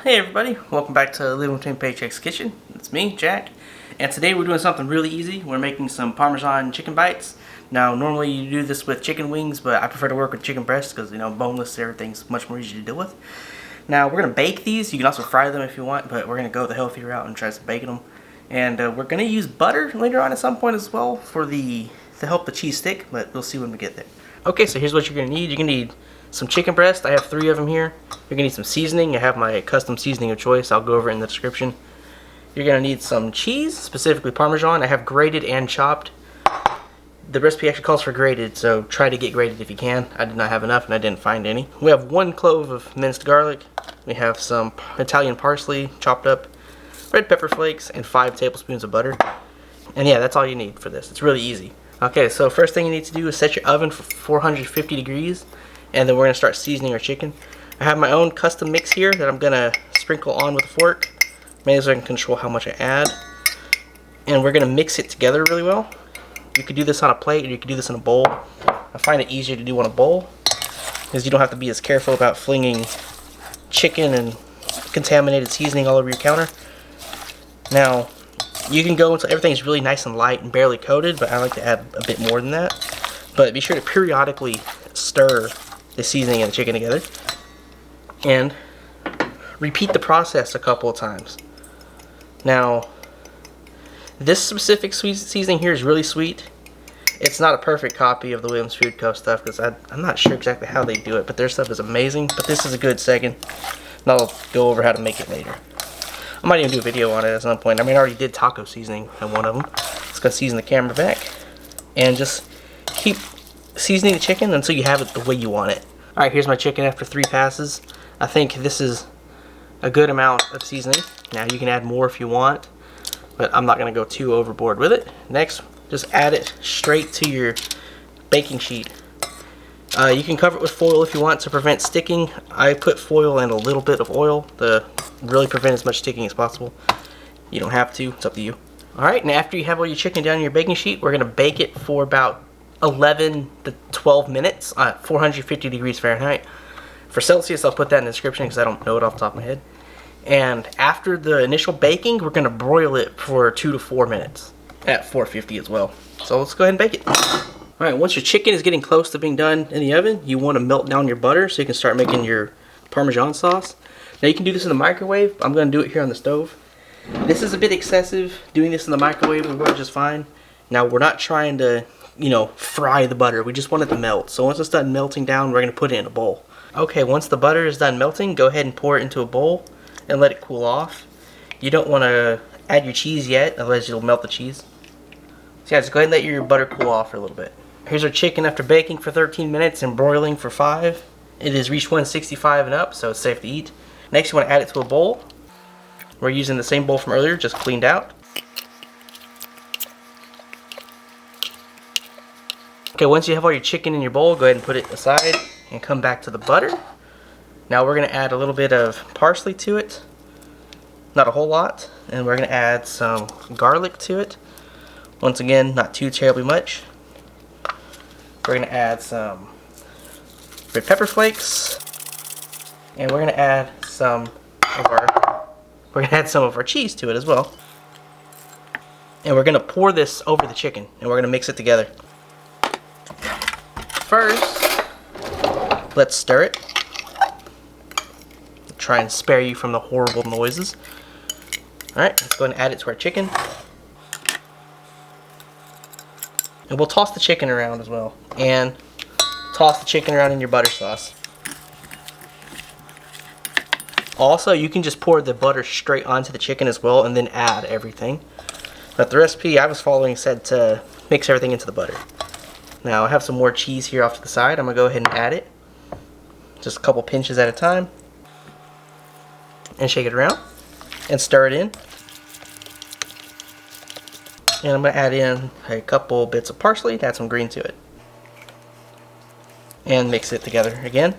Hey everybody, welcome back to Living Between Paychecks Kitchen. It's me, Jack, and today we're doing something really easy. We're making some Parmesan Chicken Bites. Now normally you do this with chicken wings, but I prefer to work with chicken breasts because, you know, boneless, everything's much more easy to deal with. Now we're going to bake these. You can also fry them if you want, but we're going to go the healthy route and try some baking them. And we're going to use butter later on at some point as well to help the cheese stick, but we'll see when we get there. Okay, so here's what you're going to need. You're going to need some chicken breast. I have 3 of them here. You're going to need some seasoning. I have my custom seasoning of choice. I'll go over it in the description. You're going to need some cheese, specifically Parmesan. I have grated and chopped. The recipe actually calls for grated, so try to get grated if you can. I did not have enough and I didn't find any. We have 1 clove of minced garlic. We have some Italian parsley chopped up, red pepper flakes, and 5 tablespoons of butter. And yeah, that's all you need for this. It's really easy. Okay, so first thing you need to do is set your oven for 450 degrees, and then we're going to start seasoning our chicken. I have my own custom mix here that I'm going to sprinkle on with a fork, mainly so I can control how much I add. And we're going to mix it together really well. You could do this on a plate or you could do this in a bowl. I find it easier to do on a bowl because you don't have to be as careful about flinging chicken and contaminated seasoning all over your counter. Now, you can go until everything's really nice and light and barely coated, but I like to add a bit more than that. But be sure to periodically stir the seasoning and the chicken together. And repeat the process a couple of times. Now, this specific sweet seasoning here is really sweet. It's not a perfect copy of the Williams Food Co. stuff because I'm not sure exactly how they do it, but their stuff is amazing. But this is a good second. And I'll go over how to make it later. I might even do a video on it at some point. I mean, I already did taco seasoning on one of them. Just gonna season the camera back and just keep seasoning the chicken until you have it the way you want it. Alright, here's my chicken after 3 passes. I think this is a good amount of seasoning. Now you can add more if you want, but I'm not going to go too overboard with it. Next, just add it straight to your baking sheet. You can cover it with foil if you want to prevent sticking. I put foil and a little bit of oil to really prevent as much sticking as possible. You don't have to, it's up to you. Alright, and after you have all your chicken down on your baking sheet, we're going to bake it for about 11 to 12 minutes at 450 degrees Fahrenheit. For Celsius, I'll put that in the description because I don't know it off the top of my head. And after the initial baking, we're going to broil it for 2 to 4 minutes at 450 as well. So let's go ahead and bake it. Alright, once your chicken is getting close to being done in the oven, you want to melt down your butter so you can start making your Parmesan sauce. Now you can do this in the microwave. I'm going to do it here on the stove. This is a bit excessive. Doing this in the microwave will work just fine. Now we're not trying to, you know, fry the butter. We just want it to melt. So once it's done melting down, we're going to put it in a bowl. Okay, once the butter is done melting, go ahead and pour it into a bowl and let it cool off. You don't want to add your cheese yet, otherwise you'll melt the cheese. So yeah, just go ahead and let your butter cool off for a little bit. Here's our chicken after baking for 13 minutes and broiling for 5. It has reached 165 and up, so it's safe to eat. Next, you want to add it to a bowl. We're using the same bowl from earlier, just cleaned out. Okay, once you have all your chicken in your bowl, go ahead and put it aside and come back to the butter. Now we're going to add a little bit of parsley to it. Not a whole lot. And we're going to add some garlic to it. Once again, not too terribly much. We're going to add some red pepper flakes. And we're going to add some of our cheese to it as well. And we're going to pour this over the chicken and we're going to mix it together. First, let's stir it. Try and spare you from the horrible noises. Alright, let's go ahead and add it to our chicken. And we'll toss the chicken around as well. And toss the chicken around in your butter sauce. Also, you can just pour the butter straight onto the chicken as well and then add everything. But the recipe I was following said to mix everything into the butter. Now I have some more cheese here off to the side. I'm going to go ahead and add it. Just a couple pinches at a time. And shake it around. And stir it in. And I'm going to add in a couple bits of parsley to add some green to it. And mix it together again.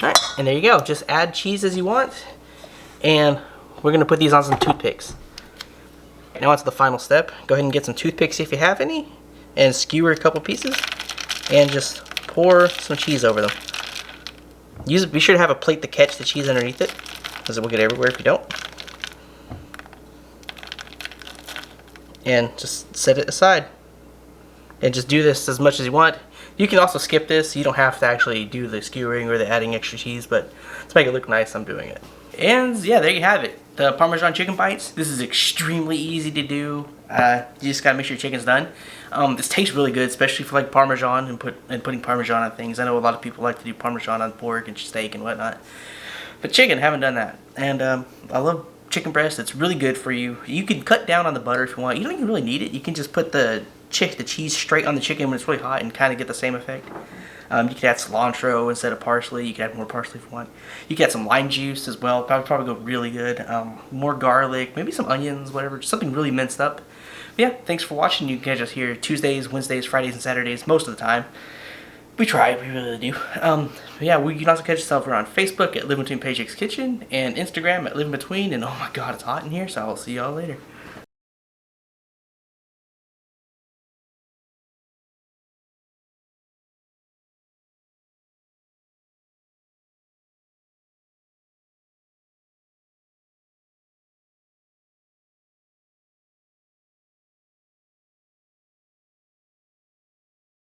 Alright, and there you go. Just add cheese as you want. And we're going to put these on some toothpicks. Now on to the final step. Go ahead and get some toothpicks if you have any, and skewer a couple pieces, and just pour some cheese over them. Be sure to have a plate to catch the cheese underneath it, because it will get everywhere if you don't. And just set it aside. And just do this as much as you want. You can also skip this. You don't have to actually do the skewering or the adding extra cheese, but to make it look nice, I'm doing it. And yeah, there you have it. The Parmesan Chicken Bites. This is extremely easy to do. You just gotta make sure your chicken's done. This tastes really good, especially for like Parmesan and putting Parmesan on things. I know a lot of people like to do Parmesan on pork and steak and whatnot. But chicken, haven't done that. And I love chicken breast. It's really good for you. You can cut down on the butter if you want. You don't even really need it. You can just put the cheese straight on the chicken when it's really hot and kind of get the same effect. You could add cilantro instead of parsley. You could add more parsley if you want. You could add some lime juice as well. Probably go really good. More garlic, maybe some onions, whatever. Just something really minced up. But yeah, thanks for watching. You can catch us here Tuesdays, Wednesdays, Fridays, and Saturdays most of the time. We try, we really do. Yeah, you can also catch yourself around Facebook at Living Between Paychecks Kitchen and Instagram at Living Between. And oh my God, it's hot in here, so I'll see y'all later.